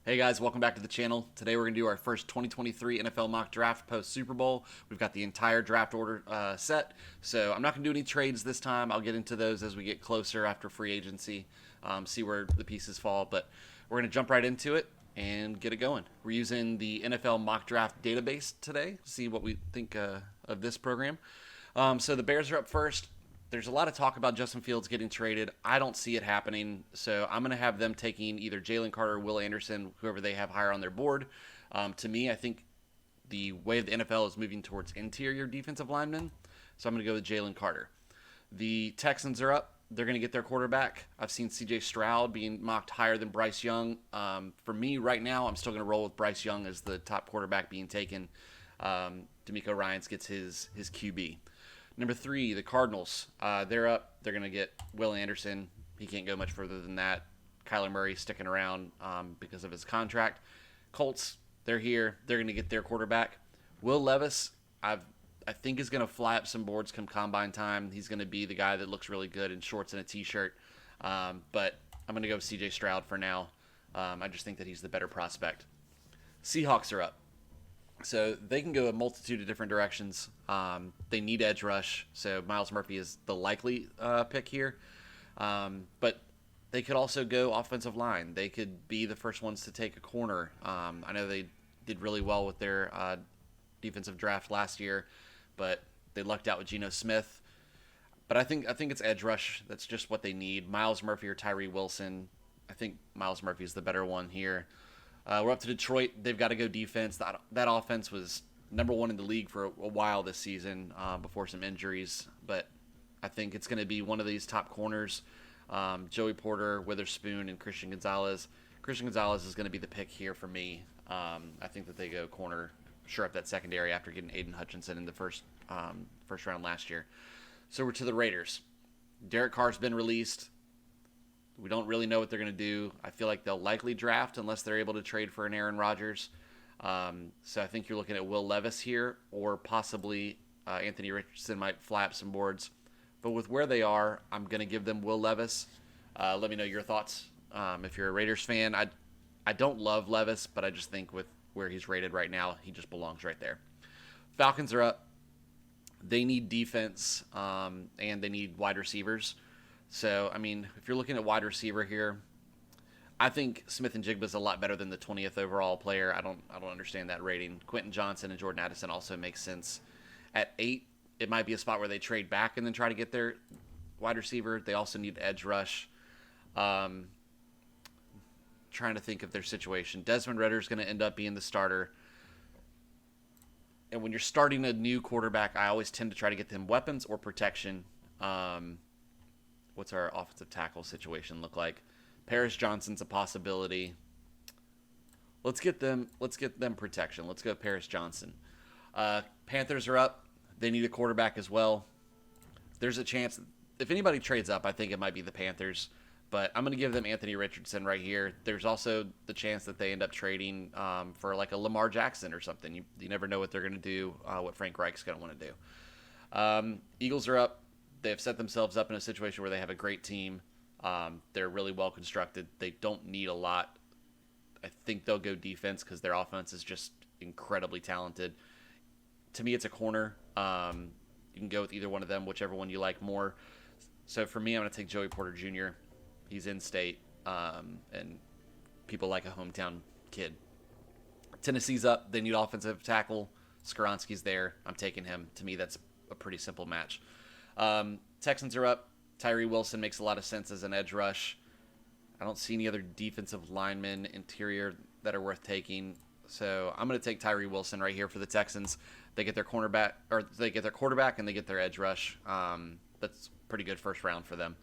Hey guys, welcome back to the channel. Today we're going to do our first 2023 NFL mock draft post Super Bowl. We've got the entire draft order set, so I'm not going to do any trades this time. I'll get into those as we get closer after free agency, see where the pieces fall, but we're going to jump right into it and get it going. We're using the NFL mock draft database today to see what we think of this program. So the Bears are up first. There's a lot of talk about Justin Fields getting traded. I don't see it happening, so I'm going to have them taking either Jalen Carter or Will Anderson, whoever they have higher on their board. To me, I think the way the NFL is moving towards interior defensive linemen, so I'm going to go with Jalen Carter. The Texans are up. They're going to get their quarterback. I've seen C.J. Stroud being mocked higher than Bryce Young. For me, right now, I'm still going to roll with Bryce Young as the top quarterback being taken. D'Amico Ryans gets his QB. Number 3, the Cardinals. They're up. They're going to get Will Anderson. He can't go much further than that. Kyler Murray sticking around because of his contract. Colts, they're here. They're going to get their quarterback. Will Levis, I think is going to fly up some boards come combine time. He's going to be the guy that looks really good in shorts and a t-shirt. But I'm going to go with C.J. Stroud for now. I just think that he's the better prospect. Seahawks are up. So they can go a multitude of different directions. They need edge rush, so Myles Murphy is the likely pick here. But they could also go offensive line. They could be the first ones to take a corner. I know they did really well with their defensive draft last year, but they lucked out with Geno Smith. But I think it's edge rush. That's just what they need. Myles Murphy or Tyree Wilson. I think Myles Murphy is the better one here. We're up to Detroit. They've got to go defense. That offense was number 1 in the league for a while this season before some injuries. But I think it's going to be one of these top corners. Joey Porter, Witherspoon, and Christian Gonzalez. Christian Gonzalez is going to be the pick here for me. I think that they go corner, shore up that secondary after getting Aiden Hutchinson in the first round last year. So we're to the Raiders. Derek Carr's been released. We don't really know what they're going to do. I feel like they'll likely draft unless they're able to trade for an Aaron Rodgers. So I think you're looking at Will Levis here, or possibly Anthony Richardson might fly up some boards. But with where they are, I'm going to give them Will Levis. Let me know your thoughts. If you're a Raiders fan, I don't love Levis, but I just think with where he's rated right now, he just belongs right there. Falcons are up. They need defense, and they need wide receivers. So, I mean, if you're looking at wide receiver here, I think Smith-Njigba is a lot better than the 20th overall player. I don't understand that rating. Quentin Johnson and Jordan Addison also makes sense. At 8, it might be a spot where they trade back and then try to get their wide receiver. They also need edge rush. Trying to think of their situation. Desmond Ridder is going to end up being the starter. And when you're starting a new quarterback, I always tend to try to get them weapons or protection. What's our offensive tackle situation look like? Paris Johnson's a possibility. Let's get them protection. Let's go Paris Johnson. Panthers are up. They need a quarterback as well. There's a chance if anybody trades up, I think it might be the Panthers. But I'm going to give them Anthony Richardson right here. There's also the chance that they end up trading for like a Lamar Jackson or something. You never know what they're going to do, what Frank Reich's going to want to do. Eagles are up. They have set themselves up in a situation where they have a great team. They're really well constructed. They don't need a lot. I think they'll go defense because their offense is just incredibly talented. To me, it's a corner. You can go with either one of them, whichever one you like more. So for me, I'm going to take Joey Porter Jr. He's in state, and people like a hometown kid. Tennessee's up. They need offensive tackle. Skoronski's there. I'm taking him. To me, that's a pretty simple match. Texans are up. Tyree Wilson makes a lot of sense as an edge rush. I don't see any other defensive linemen interior that are worth taking. So I'm going to take Tyree Wilson right here for the Texans. They get their cornerback, or they get their quarterback, and they get their edge rush. That's pretty good first round for them.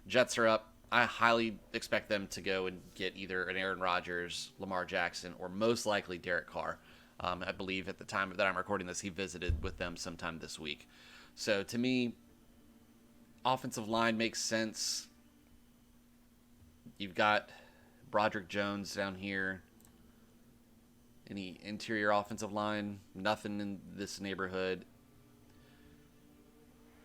Jets are up. I highly expect them to go and get either an Aaron Rodgers, Lamar Jackson, or most likely Derek Carr. I believe at the time that I'm recording this, he visited with them sometime this week. So to me, offensive line makes sense. You've got Broderick Jones down here. Any interior offensive line? Nothing in this neighborhood.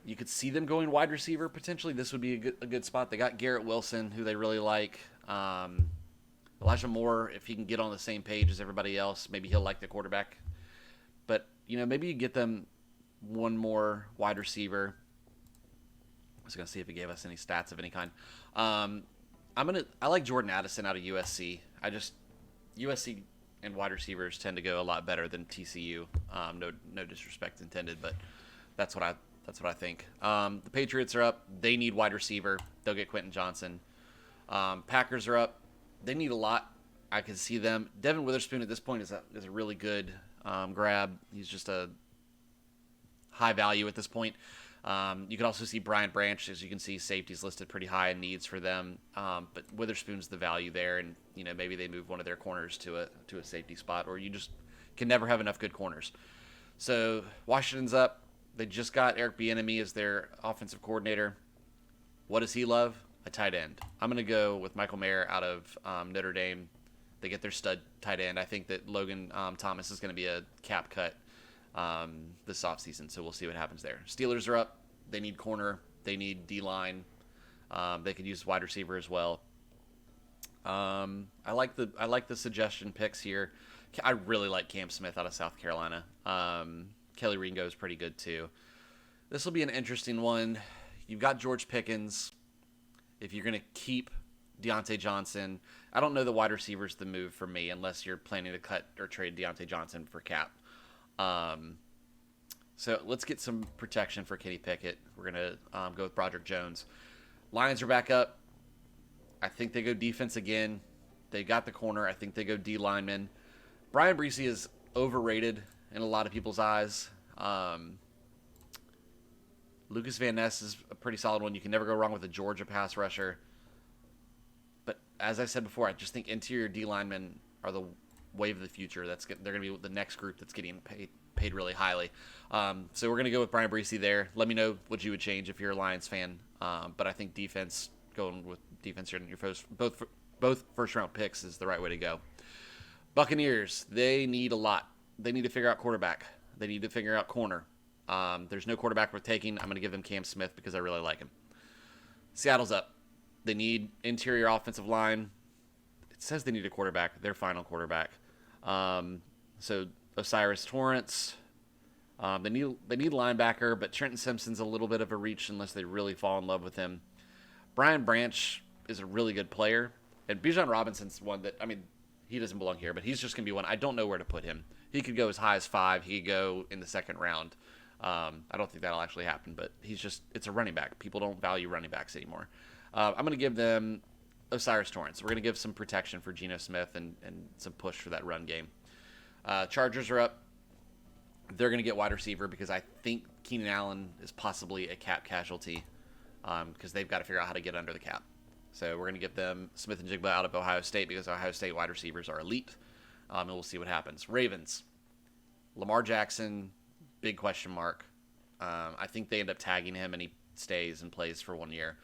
You could see them going wide receiver potentially. This would be a good spot. They got Garrett Wilson, who they really like. Elijah Moore, if he can get on the same page as everybody else, maybe he'll like the quarterback. But, maybe you get them one more wide receiver. I was going to see if he gave us any stats of any kind. I like Jordan Addison out of USC. USC and wide receivers tend to go a lot better than TCU. No disrespect intended, but that's what I think. The Patriots are up. They need wide receiver. They'll get Quentin Johnson. Packers are up. They need a lot. I can see them. Devin Witherspoon at this point is a really good grab. He's just a high value at this point. You can also see Brian Branch, as you can see, safeties listed pretty high in needs for them. But Witherspoon's the value there, and maybe they move one of their corners to a safety spot, or you just can never have enough good corners. So Washington's up. They just got Eric Bieniemy as their offensive coordinator. What does he love? A tight end. I'm going to go with Michael Mayer out of Notre Dame. They get their stud tight end. I think that Logan Thomas is going to be a cap cut this offseason, so we'll see what happens there. Steelers are up. They need corner. They need D-line. They could use wide receiver as well. I like the suggestion picks here. I really like Cam Smith out of South Carolina. Kelly Ringo is pretty good too. This will be an interesting one. You've got George Pickens. If you're going to keep Deontay Johnson, I don't know the wide receivers the move for me unless you're planning to cut or trade Deontay Johnson for cap. So let's get some protection for Kenny Pickett. We're going to go with Broderick Jones. Lions are back up. I think they go defense again. They got the corner. I think they go D lineman. Brian Bresee is overrated in a lot of people's eyes. Lucas Van Ness is a pretty solid one. You can never go wrong with a Georgia pass rusher. But as I said before, I just think interior D linemen are the wave of the future. They're going to be the next group that's getting paid really highly. So we're going to go with Brian Bresee there. Let me know what you would change if you're a Lions fan. But I think going with defense here in your both first round picks is the right way to go. Buccaneers, they need a lot. They need to figure out quarterback. They need to figure out corner. There's no quarterback worth taking. I'm going to give them Cam Smith because I really like him. Seattle's up. They need interior offensive line. It says they need a quarterback, their final quarterback. So Osiris Torrance. They need linebacker, but Trenton Simpson's a little bit of a reach unless they really fall in love with him. Brian Branch is a really good player, and Bijan Robinson's one that, he doesn't belong here, but he's just going to be one. I don't know where to put him. He could go as high as 5. He could go in the second round. I don't think that'll actually happen, but it's a running back. People don't value running backs anymore. I'm going to give them Osiris Torrance. We're going to give some protection for Geno Smith and some push for that run game. Chargers are up. They're going to get wide receiver because I think Keenan Allen is possibly a cap casualty because they've got to figure out how to get under the cap. So we're going to give them Smith and Jigba out of Ohio State because Ohio State wide receivers are elite. And we'll see what happens. Ravens. Lamar Jackson, big question mark. I think they end up tagging him and he stays and plays for 1 year.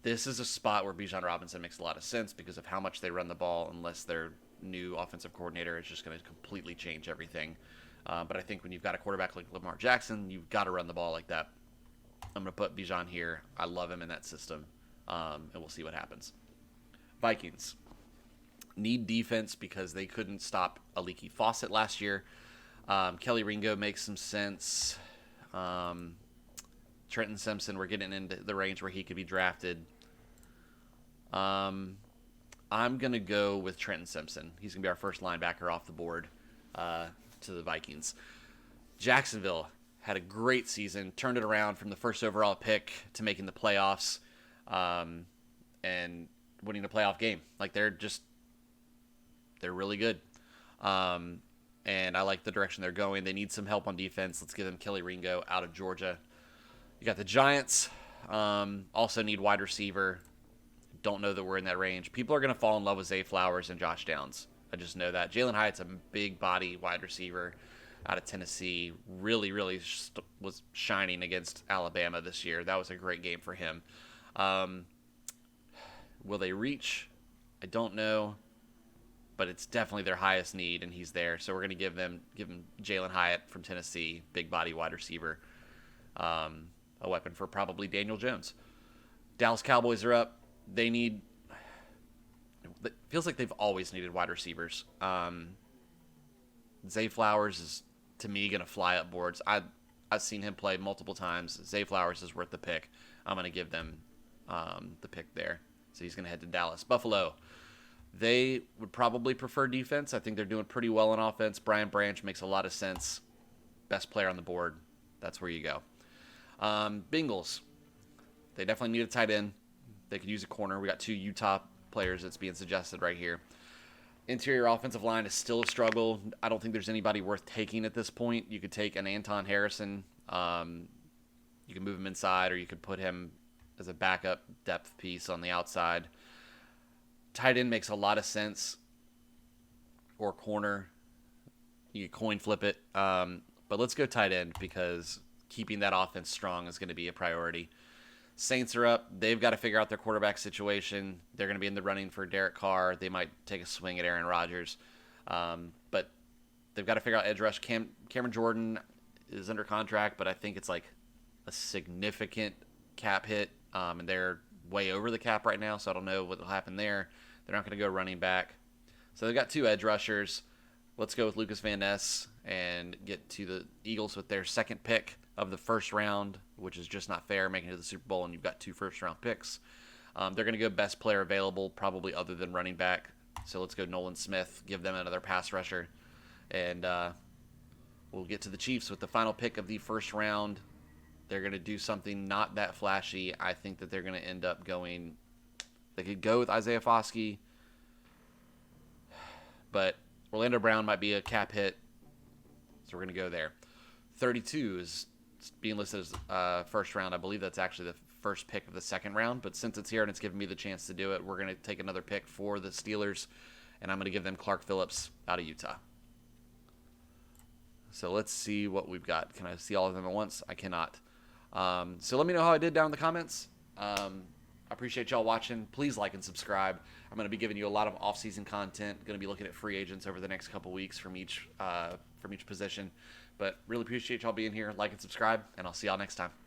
This is a spot where Bijan Robinson makes a lot of sense because of how much they run the ball unless their new offensive coordinator is just going to completely change everything. But I think when you've got a quarterback like Lamar Jackson, you've got to run the ball like that. I'm going to put Bijan here. I love him in that system. And we'll see what happens. Vikings need defense because they couldn't stop a leaky faucet last year. Kelly Ringo makes some sense. Trenton Simpson, we're getting into the range where he could be drafted. I'm going to go with Trenton Simpson. He's going to be our first linebacker off the board to the Vikings. Jacksonville had a great season, turned it around from the first overall pick to making the playoffs and winning a playoff game. Like, they're really good. And I like the direction they're going. They need some help on defense. Let's give them Kelly Ringo out of Georgia. You got the Giants. Also need wide receiver. Don't know that we're in that range. People are going to fall in love with Zay Flowers and Josh Downs. I just know that. Jalen Hyatt's a big body wide receiver out of Tennessee. Really, really was shining against Alabama this year. That was a great game for him. Will they reach? I don't know. But it's definitely their highest need, and he's there. So we're going to give him Jalen Hyatt from Tennessee, big body wide receiver, a weapon for probably Daniel Jones. Dallas Cowboys are up. They need it feels like they've always needed wide receivers. Zay Flowers is, to me, going to fly up boards. I've seen him play multiple times. Zay Flowers is worth the pick. I'm going to give them the pick there. So he's going to head to Dallas. Buffalo, they would probably prefer defense. I think they're doing pretty well on offense. Brian Branch makes a lot of sense. Best player on the board. That's where you go. Bengals, they definitely need a tight end. They could use a corner. We got 2 Utah players that's being suggested right here. Interior offensive line is still a struggle. I don't think there's anybody worth taking at this point. You could take an Anton Harrison. You can move him inside, or you could put him as a backup depth piece on the outside. Tight end makes a lot of sense, or corner. You could coin flip it. But let's go tight end because keeping that offense strong is going to be a priority. Saints are up. They've got to figure out their quarterback situation. They're going to be in the running for Derek Carr. They might take a swing at Aaron Rodgers. But they've got to figure out edge rush. Cameron Jordan is under contract, but I think it's like a significant cap hit. And they're way over the cap right now, so I don't know what will happen there. They're not going to go running back. So they've got 2 edge rushers. Let's go with Lucas Van Ness and get to the Eagles with their second pick of the first round, which is just not fair, making it to the Super Bowl, and you've got 2 first-round picks. They're going to go best player available, probably other than running back. So let's go Nolan Smith, give them another pass rusher. And we'll get to the Chiefs with the final pick of the first round. They're going to do something not that flashy. I think that they're going to end up going – they could go with Isaiah Foskey, but Orlando Brown might be a cap hit, so we're going to go there. 32 is being listed as first round. I believe that's actually the first pick of the second round, but since it's here and it's given me the chance to do it, we're going to take another pick for the Steelers, and I'm going to give them Clark Phillips out of Utah. So let's see what we've got. Can I see all of them at once? I cannot. So let me know how I did down in the comments. I appreciate y'all watching. Please like and subscribe. I'm going to be giving you a lot of off-season content. Going to be looking at free agents over the next couple weeks from each position. But really appreciate y'all being here. Like and subscribe, and I'll see y'all next time.